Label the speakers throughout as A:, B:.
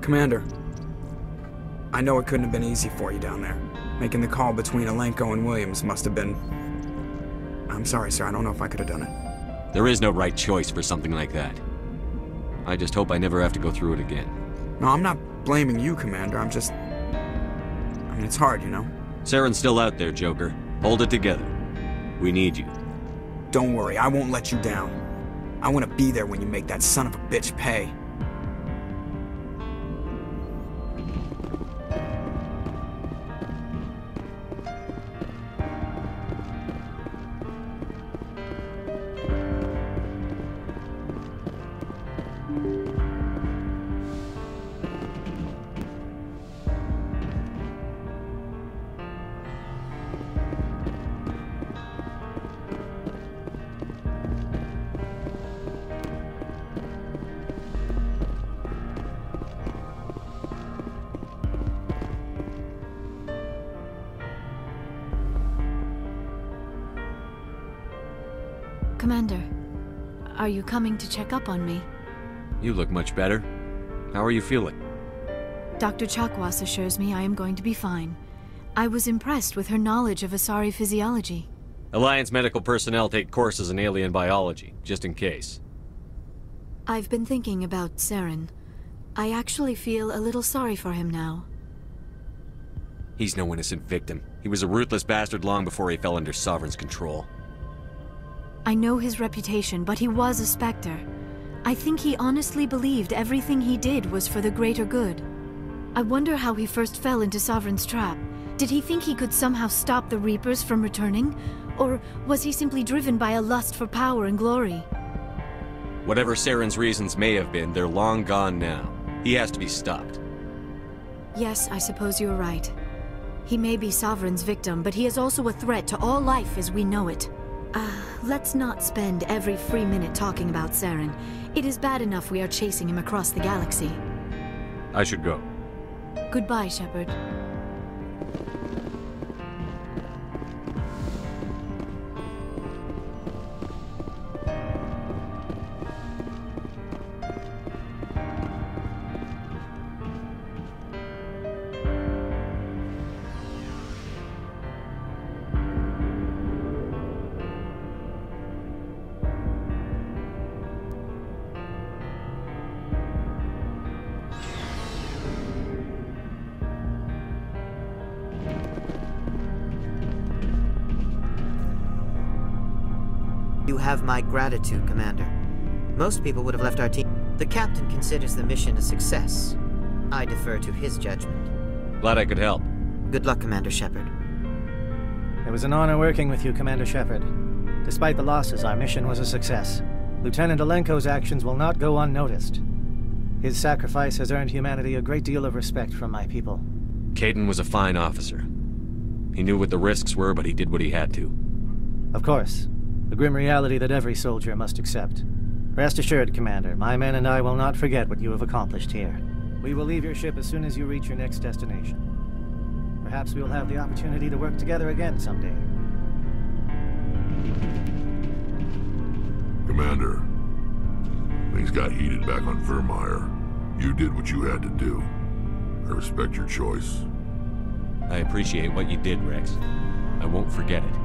A: Commander, I know it couldn't have been easy for you down there. Making the call between Alenko and Williams must have been... I'm sorry, sir, I don't know if I could have done it.
B: There is no right choice for something like that. I just hope I never have to go through it again.
A: No, I'm not blaming you, Commander, I'm just... I mean, it's hard, you know?
B: Saren's still out there, Joker. Hold it together. We need you.
A: Don't worry, I won't let you down. I want to be there when you make that son of a bitch pay.
C: Commander, are you coming to check up on me?
B: You look much better. How are you feeling?
C: Dr. Chakwas assures me I am going to be fine. I was impressed with her knowledge of Asari physiology.
B: Alliance medical personnel take courses in alien biology, just in case.
C: I've been thinking about Saren. I actually feel a little sorry for him now.
B: He's no innocent victim. He was a ruthless bastard long before he fell under Sovereign's control.
C: I know his reputation, but he was a Spectre. I think he honestly believed everything he did was for the greater good. I wonder how he first fell into Sovereign's trap. Did he think he could somehow stop the Reapers from returning? Or was he simply driven by a lust for power and glory?
B: Whatever Saren's reasons may have been, they're long gone now. He has to be stopped.
C: Yes, I suppose you're right. He may be Sovereign's victim, but he is also a threat to all life as we know it. Let's not spend every free minute talking about Saren. It is bad enough we are chasing him across the galaxy.
B: I should go.
C: Goodbye, Shepard.
D: You have my gratitude, Commander. Most people would have left our team. The captain considers the mission a success. I defer to his judgment.
B: Glad I could help.
D: Good luck, Commander Shepard.
E: It was an honor working with you, Commander Shepard. Despite the losses, our mission was a success. Lieutenant Alenko's actions will not go unnoticed. His sacrifice has earned humanity a great deal of respect from my people.
B: Caden was a fine officer. He knew what the risks were, but he did what he had to.
E: Of course. The grim reality that every soldier must accept. Rest assured, Commander, my men and I will not forget what you have accomplished here. We will leave your ship as soon as you reach your next destination. Perhaps we will have the opportunity to work together again someday.
F: Commander, things got heated back on Vermeer. You did what you had to do. I respect your choice.
B: I appreciate what you did, Rex. I won't forget it.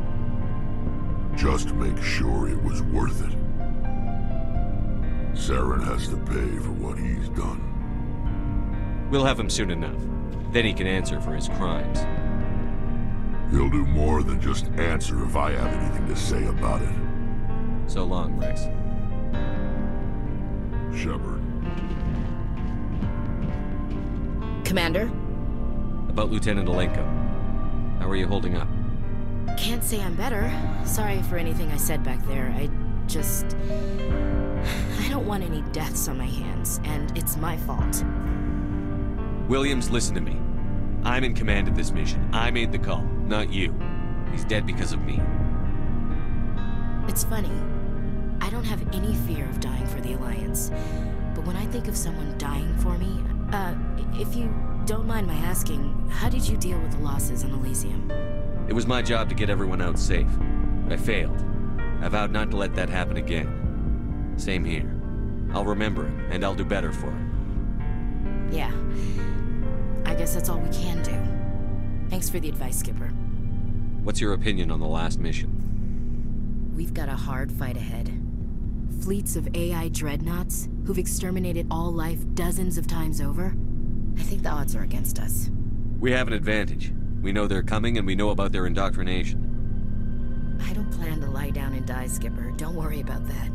F: Just make sure it was worth it. Saren has to pay for what he's done.
B: We'll have him soon enough. Then he can answer for his crimes.
F: He'll do more than just answer if I have anything to say about it.
B: So long, Rex.
F: Shepard.
G: Commander?
B: About Lieutenant Alenko. How are you holding up?
G: Can't say I'm better. Sorry for anything I said back there. I don't want any deaths on my hands, and it's my fault.
B: Williams, listen to me. I'm in command of this mission. I made the call, not you. He's dead because of me.
G: It's funny. I don't have any fear of dying for the Alliance. But when I think of someone dying for me, if you don't mind my asking, how did you deal with the losses on Elysium?
B: It was my job to get everyone out safe. I failed. I vowed not to let that happen again. Same here. I'll remember him, and I'll do better for him.
G: Yeah. I guess that's all we can do. Thanks for the advice, Skipper.
B: What's your opinion on the last mission?
G: We've got a hard fight ahead. Fleets of AI dreadnoughts who've exterminated all life dozens of times over. I think the odds are against us.
B: We have an advantage. We know they're coming and we know about their indoctrination.
G: I don't plan to lie down and die, Skipper. Don't worry about that.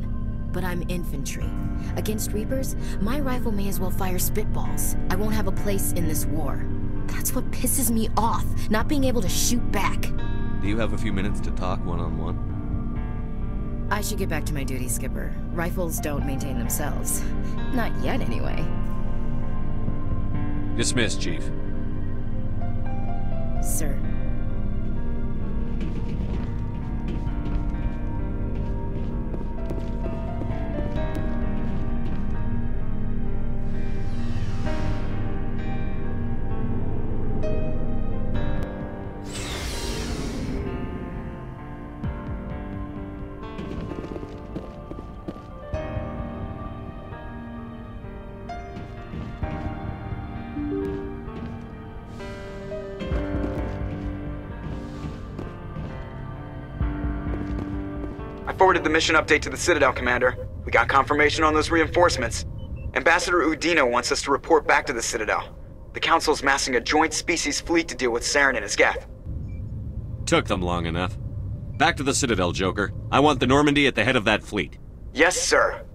G: But I'm infantry. Against Reapers, my rifle may as well fire spitballs. I won't have a place in this war. That's what pisses me off, not being able to shoot back.
B: Do you have a few minutes to talk one-on-one?
G: I should get back to my duty, Skipper. Rifles don't maintain themselves. Not yet, anyway.
B: Dismissed, Chief.
G: Sir.
A: I forwarded the mission update to the Citadel, Commander. We got confirmation on those reinforcements. Ambassador Udina wants us to report back to the Citadel. The Council's massing a joint species fleet to deal with Saren and his Geth.
B: Took them long enough. Back to the Citadel, Joker. I want the Normandy at the head of that fleet.
A: Yes, sir.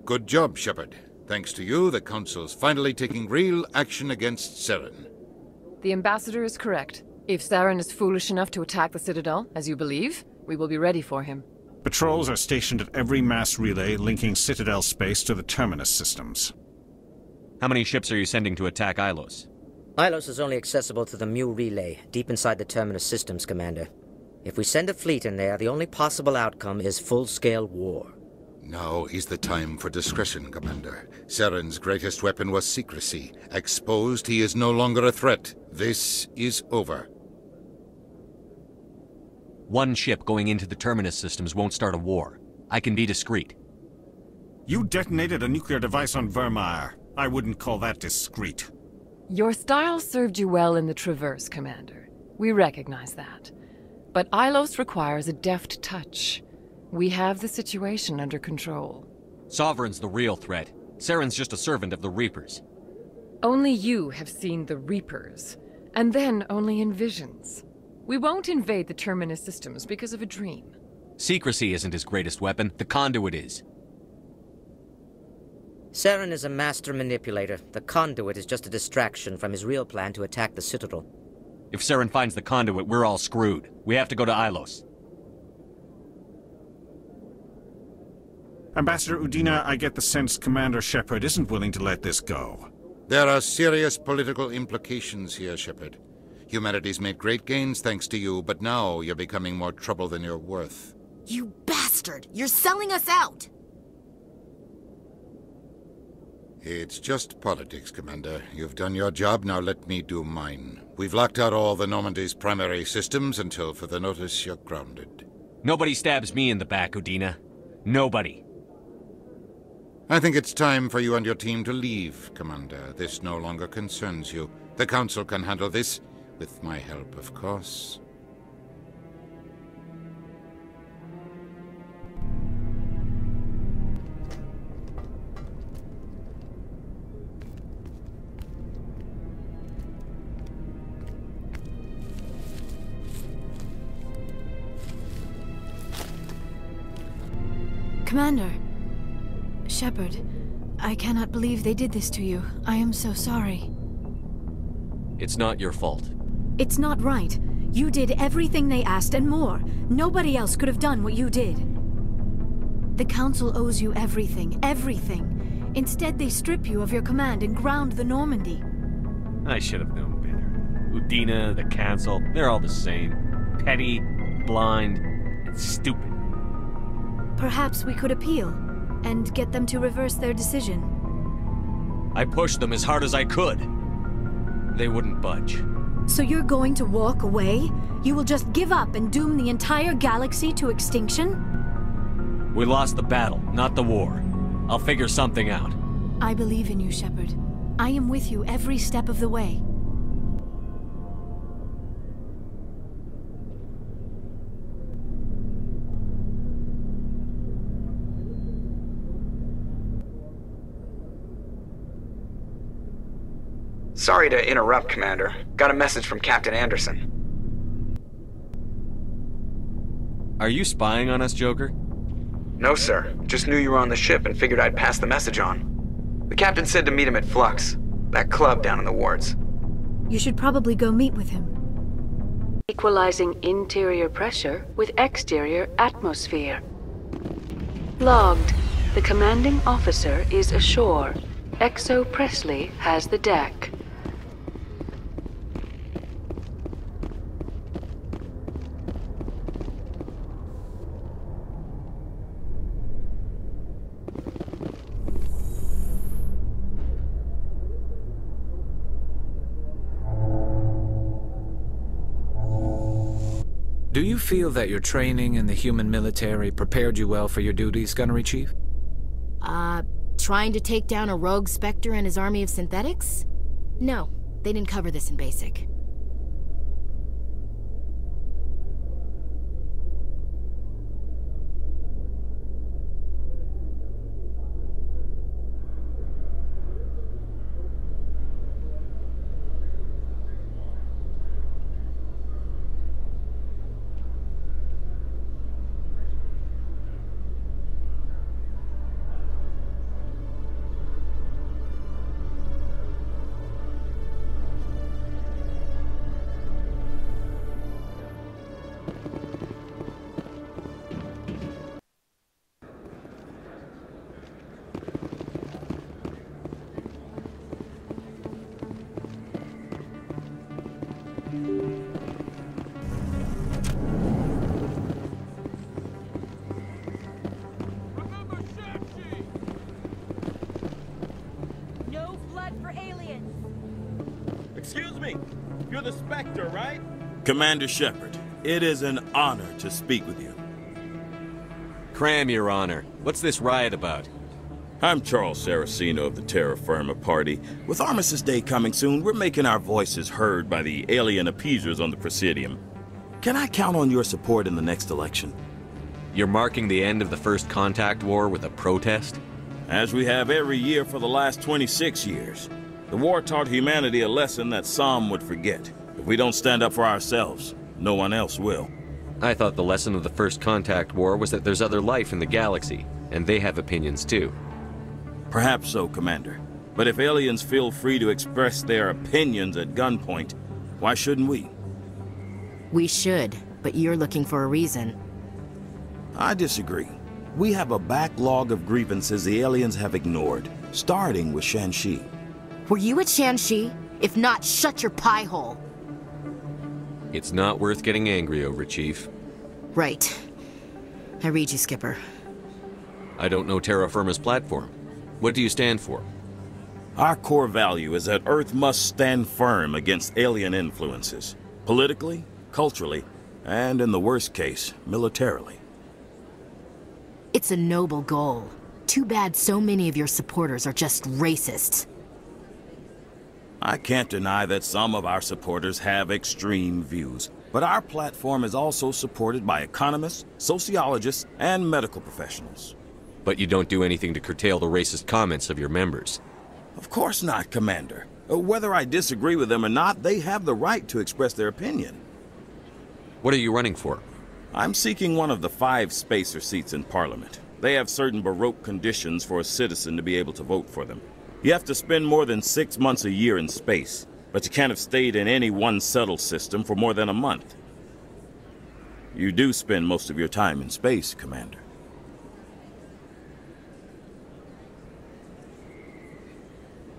H: Good job, Shepard. Thanks to you, the Council's finally taking real action against Saren.
I: The Ambassador is correct. If Saren is foolish enough to attack the Citadel, as you believe, we will be ready for him.
J: Patrols are stationed at every mass relay linking Citadel space to the Terminus systems.
B: How many ships are you sending to attack Ilos?
K: Ilos is only accessible to the Mu relay, deep inside the Terminus systems, Commander. If we send a fleet in there, the only possible outcome is full-scale war.
H: Now is the time for discretion, Commander. Saren's greatest weapon was secrecy. Exposed, he is no longer a threat. This is over.
B: One ship going into the Terminus systems won't start a war. I can be discreet.
J: You detonated a nuclear device on Vermeer. I wouldn't call that discreet.
I: Your style served you well in the Traverse, Commander. We recognize that. But Ilos requires a deft touch. We have the situation under control.
B: Sovereign's the real threat. Saren's just a servant of the Reapers.
I: Only you have seen the Reapers, and then only in visions. We won't invade the Terminus systems because of a dream.
B: Secrecy isn't his greatest weapon, the conduit is.
K: Saren is a master manipulator. The conduit is just a distraction from his real plan to attack the Citadel.
B: If Saren finds the conduit, we're all screwed. We have to go to Ilos.
J: Ambassador Udina, I get the sense Commander Shepard isn't willing to let this go.
H: There are serious political implications here, Shepard. Humanity's made great gains thanks to you, but now you're becoming more trouble than you're worth.
G: You bastard! You're selling us out!
H: It's just politics, Commander. You've done your job, now let me do mine. We've locked out all the Normandy's primary systems until further notice you're grounded.
B: Nobody stabs me in the back, Udina. Nobody.
H: I think it's time for you and your team to leave, Commander. This no longer concerns you. The Council can handle this, with my help, of course.
C: Commander. Shepard, I cannot believe they did this to you. I am so sorry.
B: It's not your fault.
C: It's not right. You did everything they asked and more. Nobody else could have done what you did. The Council owes you everything, everything. Instead, they strip you of your command and ground the Normandy.
B: I should have known better. Udina, the Council, they're all the same. Petty, blind, and stupid.
C: Perhaps we could appeal. and get them to reverse their decision.
B: I pushed them as hard as I could. They wouldn't budge.
C: So you're going to walk away? You will just give up and doom the entire galaxy to extinction?
B: We lost the battle, not the war. I'll figure something out.
C: I believe in you, Shepard. I am with you every step of the way.
A: Sorry to interrupt, Commander. Got a message from Captain Anderson.
B: Are you spying on us, Joker?
A: No, sir. Just knew you were on the ship and figured I'd pass the message on. The captain said to meet him at Flux, that club down in the wards.
C: You should probably go meet with him.
L: Equalizing interior pressure with exterior atmosphere. Logged. The commanding officer is ashore. Exo Presley has the deck.
M: Do you feel that your training in the human military prepared you well for your duties, Gunnery Chief?
G: Trying to take down a rogue Spectre and his army of synthetics? No, they didn't cover this in basic.
N: Excuse me, you're the Spectre, right?
O: Commander Shepard, it is an honor to speak with you.
B: Cram, Your Honor. What's this riot about?
O: I'm Charles Saraceno of the Terra Firma Party. With Armistice Day coming soon, we're making our voices heard by the alien appeasers on the Presidium. Can I count on your support in the next election?
B: You're marking the end of the First Contact War with a protest?
O: As we have every year for the last 26 years. The war taught humanity a lesson that some would forget. If we don't stand up for ourselves, no one else will.
B: I thought the lesson of the First Contact War was that there's other life in the galaxy, and they have opinions too.
O: Perhaps so, Commander. But if aliens feel free to express their opinions at gunpoint, why shouldn't we?
G: We should, but you're looking for a reason.
O: I disagree. We have a backlog of grievances the aliens have ignored, starting with Shanxi.
G: Were you at Shanxi? If not, shut your pie hole.
B: It's not worth getting angry over, Chief.
G: Right. I read you, Skipper.
B: I don't know Terra Firma's platform. What do you stand for?
O: Our core value is that Earth must stand firm against alien influences. Politically, culturally, and in the worst case, militarily.
G: It's a noble goal. Too bad so many of your supporters are just racists.
O: I can't deny that some of our supporters have extreme views, but our platform is also supported by economists, sociologists, and medical professionals.
B: But you don't do anything to curtail the racist comments of your members.
O: Of course not, Commander. Whether I disagree with them or not, they have the right to express their opinion.
B: What are you running for?
O: I'm seeking one of the 5 spacer seats in Parliament. They have certain Baroque conditions for a citizen to be able to vote for them. You have to spend more than 6 months a year in space, but you can't have stayed in any one settled system for more than a month. You do spend most of your time in space, Commander.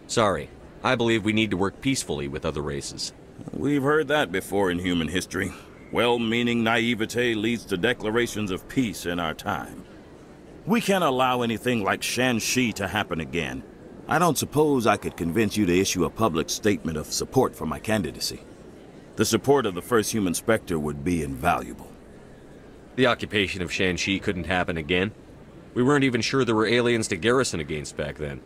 B: Sorry. I believe we need to work peacefully with other races.
O: We've heard that before in human history. Well-meaning naivete leads to declarations of peace in our time. We can't allow anything like Shanxi to happen again. I don't suppose I could convince you to issue a public statement of support for my candidacy. The support of the first human Spectre would be invaluable.
B: The occupation of Shanxi couldn't happen again. We weren't even sure there were aliens to garrison against back then.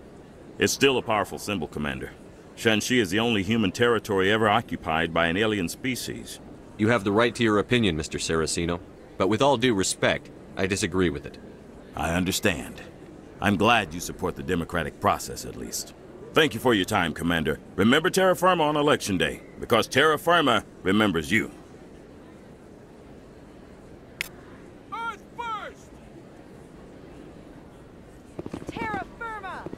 O: It's still a powerful symbol, Commander. Shanxi is the only human territory ever occupied by an alien species.
B: You have the right to your opinion, Mr. Saraceno, but with all due respect, I disagree with it.
O: I understand. I'm glad you support the democratic process, at least. Thank you for your time, Commander. Remember Terra Firma on Election Day, because Terra Firma remembers you.
N: Earth first!
P: Terra Firma!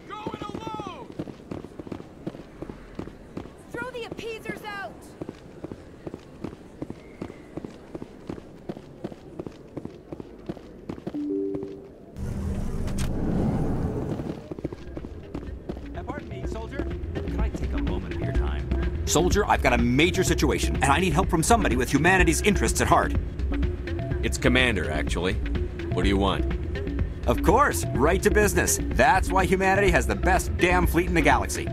N: Going alone!
P: Throw the appeasers out!
Q: Pardon me, soldier. Could I take a moment of your time? Soldier, I've got a major situation, and I need help from somebody with humanity's interests at heart.
B: It's Commander, actually. What do you want?
Q: Of course, right to business. That's why humanity has the best damn fleet in the galaxy.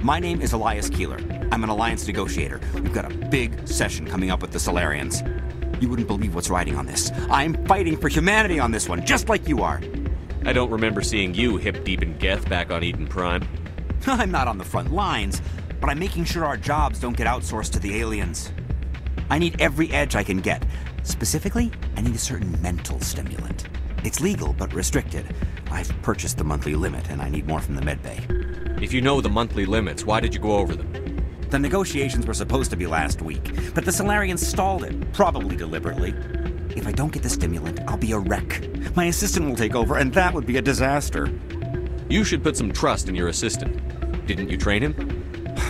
Q: My name is Elias Keeler. I'm an alliance negotiator. We've got a big session coming up with the Solarians. You wouldn't believe what's riding on this. I'm fighting for humanity on this one, just like you are.
B: I don't remember seeing you hip-deep in Geth back on Eden Prime.
Q: I'm not on the front lines, but I'm making sure our jobs don't get outsourced to the aliens. I need every edge I can get. Specifically, I need a certain mental stimulant. It's legal, but restricted. I've purchased the monthly limit, and I need more from the medbay.
B: If you know the monthly limits, why did you go over them?
Q: The negotiations were supposed to be last week, but the Solarians stalled it, probably deliberately. If I don't get the stimulant, I'll be a wreck. My assistant will take over, and that would be a disaster.
B: You should put some trust in your assistant. Didn't you train him?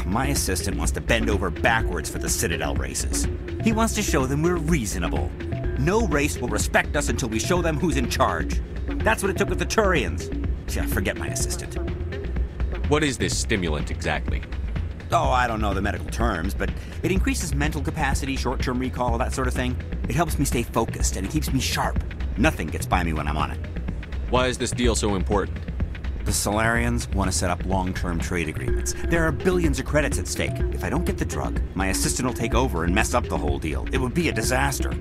Q: My assistant wants to bend over backwards for the Citadel races. He wants to show them we're reasonable. No race will respect us until we show them who's in charge. That's what it took with the Turians. Yeah, forget my assistant.
B: What is this stimulant exactly?
Q: Oh, I don't know the medical terms, but it increases mental capacity, short-term recall, that sort of thing. It helps me stay focused, and it keeps me sharp. Nothing gets by me when I'm on it.
B: Why is this deal so important?
Q: The Solarians want to set up long-term trade agreements. There are billions of credits at stake. If I don't get the drug, my assistant will take over and mess up the whole deal. It would be a disaster.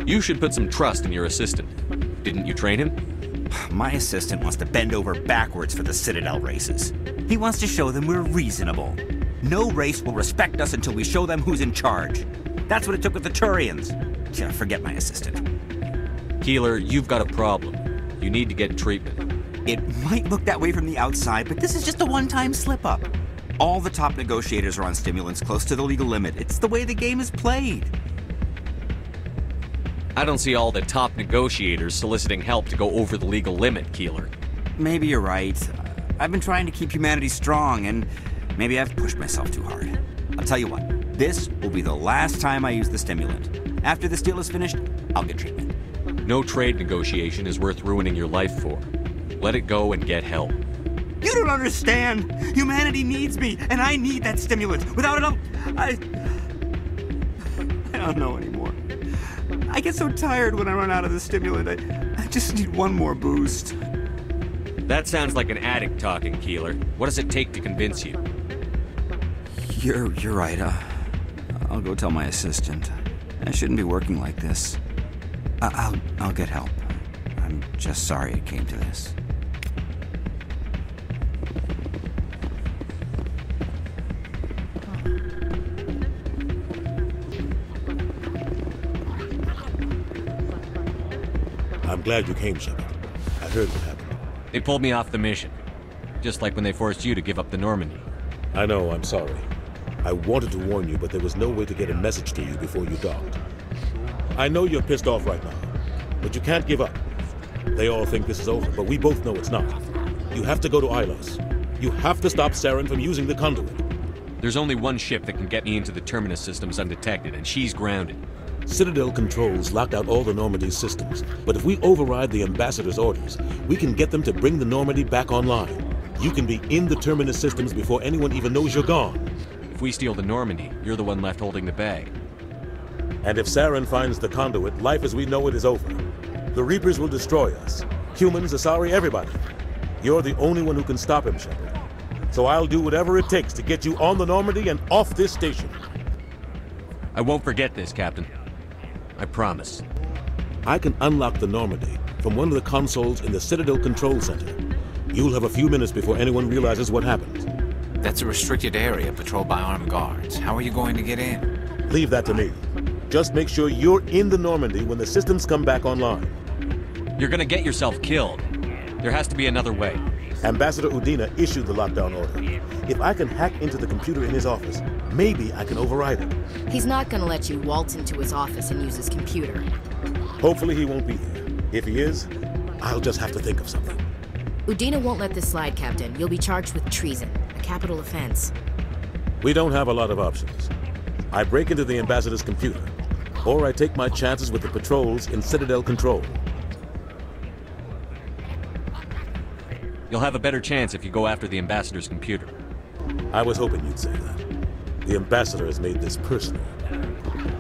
B: You should put some trust in your assistant. Didn't you train him?
Q: My assistant wants to bend over backwards for the Citadel races. He wants to show them we're reasonable. No race will respect us until we show them who's in charge. That's what it took with the Turians. Yeah, forget my assistant.
B: Keeler, you've got a problem. You need to get treatment.
Q: It might look that way from the outside, but this is just a one-time slip-up. All the top negotiators are on stimulants close to the legal limit. It's the way the game is played.
B: I don't see all the top negotiators soliciting help to go over the legal limit, Keeler.
Q: Maybe you're right. I've been trying to keep humanity strong, and maybe I've pushed myself too hard. I'll tell you what, this will be the last time I use the stimulant. After this deal is finished, I'll get treatment.
B: No trade negotiation is worth ruining your life for. Let it go and get help.
Q: You don't understand! Humanity needs me, and I need that stimulant. Without it, I don't know anymore. I get so tired when I run out of the stimulant. I just need one more boost.
B: That sounds like an addict talking, Keeler. What does it take to convince you?
Q: You're right. I'll go tell my assistant. I shouldn't be working like this. I'll get help. I'm just sorry it came to this.
R: I'm glad you came, Shepard. I heard what happened.
B: They pulled me off the mission. Just like when they forced you to give up the Normandy.
R: I know, I'm sorry. I wanted to warn you, but there was no way to get a message to you before you docked. I know you're pissed off right now, but you can't give up. They all think this is over, but we both know it's not. You have to go to Ilos. You have to stop Saren from using the conduit.
B: There's only one ship that can get me into the Terminus systems undetected, and she's grounded.
R: Citadel controls locked out all the Normandy's systems, but if we override the Ambassador's orders, we can get them to bring the Normandy back online. You can be in the Terminus systems before anyone even knows you're gone.
B: If we steal the Normandy, you're the one left holding the bag.
R: And if Saren finds the conduit, life as we know it is over. The Reapers will destroy us. Humans, Asari, everybody. You're the only one who can stop him, Shepard. So I'll do whatever it takes to get you on the Normandy and off this station.
B: I won't forget this, Captain. I promise.
R: I can unlock the Normandy from one of the consoles in the Citadel Control Center. You'll have a few minutes before anyone realizes what happened.
M: That's a restricted area patrolled by armed guards. How are you going to get in?
R: Leave that to me. Just make sure you're in the Normandy when the systems come back online.
B: You're gonna get yourself killed. There has to be another way.
R: Ambassador Udina issued the lockdown order. If I can hack into the computer in his office, maybe I can override it.
G: He's not gonna let you waltz into his office and use his computer.
R: Hopefully he won't be here. If he is, I'll just have to think of something.
G: Udina won't let this slide, Captain. You'll be charged with treason, a capital offense.
R: We don't have a lot of options. I break into the Ambassador's computer, or I take my chances with the patrols in Citadel Control.
B: You'll have a better chance if you go after the Ambassador's computer.
R: I was hoping you'd say that. The Ambassador has made this personal.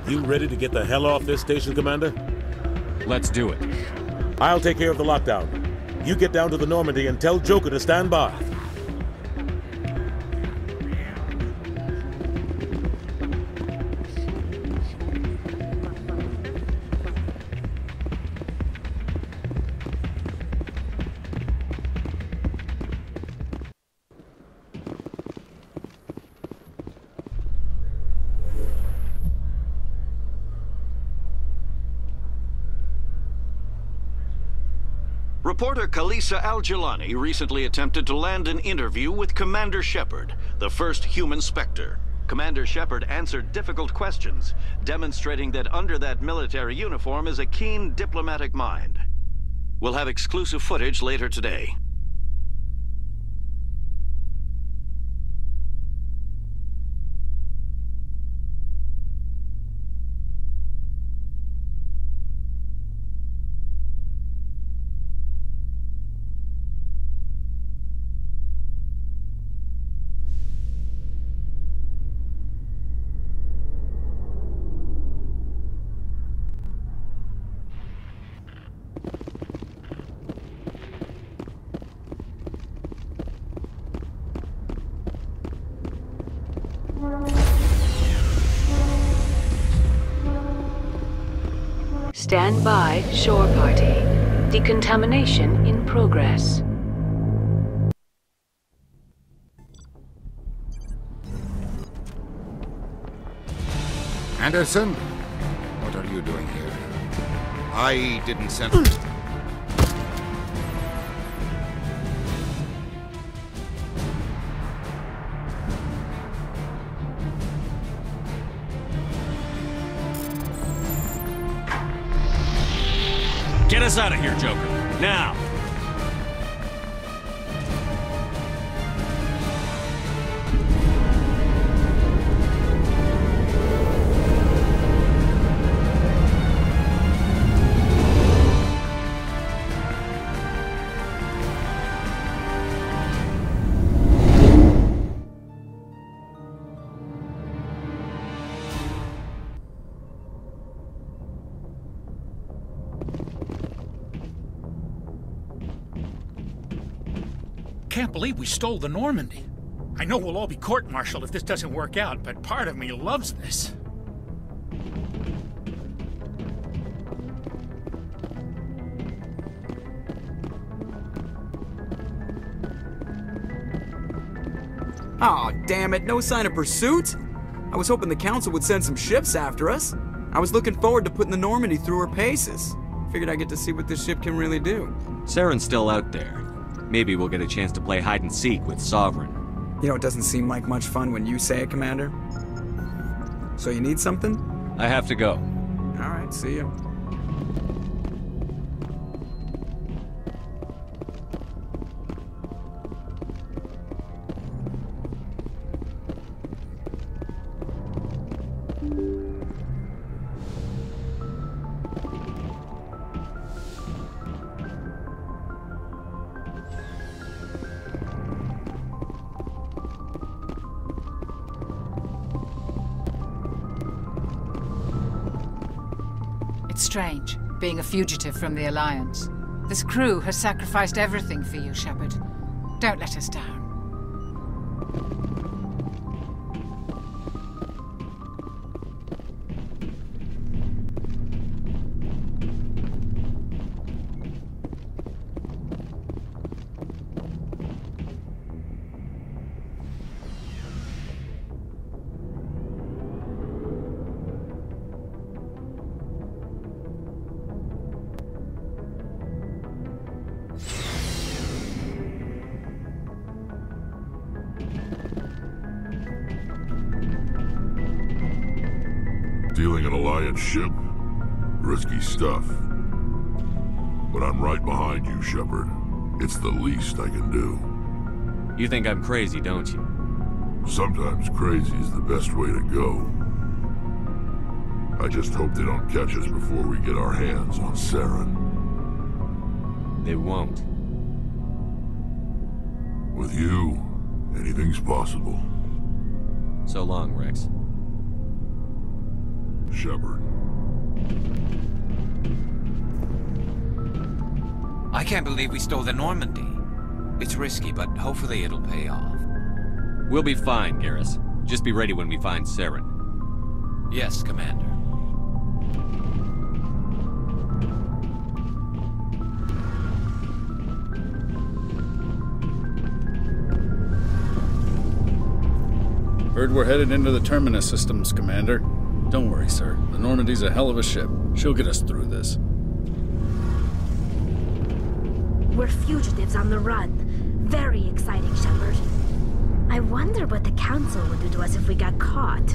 R: You ready to get the hell off this station, Commander?
B: Let's do it.
R: I'll take care of the lockdown. You get down to the Normandy and tell Joker to stand by.
S: Reporter Kalisa Al-Jilani recently attempted to land an interview with Commander Shepard, the first human Spectre. Commander Shepard answered difficult questions, demonstrating that under that military uniform is a keen diplomatic mind. We'll have exclusive footage later today.
L: Stand by, shore party. Decontamination in progress.
H: Anderson? What are you doing here? I didn't send...
B: Get us out of here, Joker. Now!
T: Can't believe we stole the Normandy. I know we'll all be court-martialed if this doesn't work out, but part of me loves this.
U: Aw, damn it, no sign of pursuit? I was hoping the Council would send some ships after us. I was looking forward to putting the Normandy through her paces. Figured I'd get to see what this ship can really do.
B: Saren's still out there. Maybe we'll get a chance to play hide-and-seek with Sovereign.
U: You know, it doesn't seem like much fun when you say it, Commander. So you need something?
B: I have to go.
U: Alright, see ya.
D: strange, being a fugitive from the Alliance. This crew has sacrificed everything for you, Shepard. Don't let us down.
F: Stealing an Alliance ship? Risky stuff. But I'm right behind you, Shepard. It's the least I can do.
B: You think I'm crazy, don't you?
F: Sometimes crazy is the best way to go. I just hope they don't catch us before we get our hands on Saren.
B: They won't.
F: With you, anything's possible.
B: So long, Rex.
F: Shepard.
M: I can't believe we stole the Normandy. It's risky, but hopefully it'll pay off.
B: We'll be fine, Garrus. Just be ready when we find Saren.
M: Yes, Commander.
V: Heard we're headed into the Terminus systems, Commander. Don't worry, sir. The Normandy's a hell of a ship. She'll get us through this.
W: We're fugitives on the run. Very exciting, Shepard. I wonder what the Council would do to us if we got caught.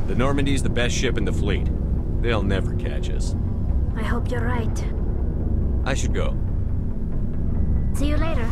B: The Normandy's the best ship in the fleet. They'll never catch us.
W: I hope you're right.
B: I should go.
W: See you later.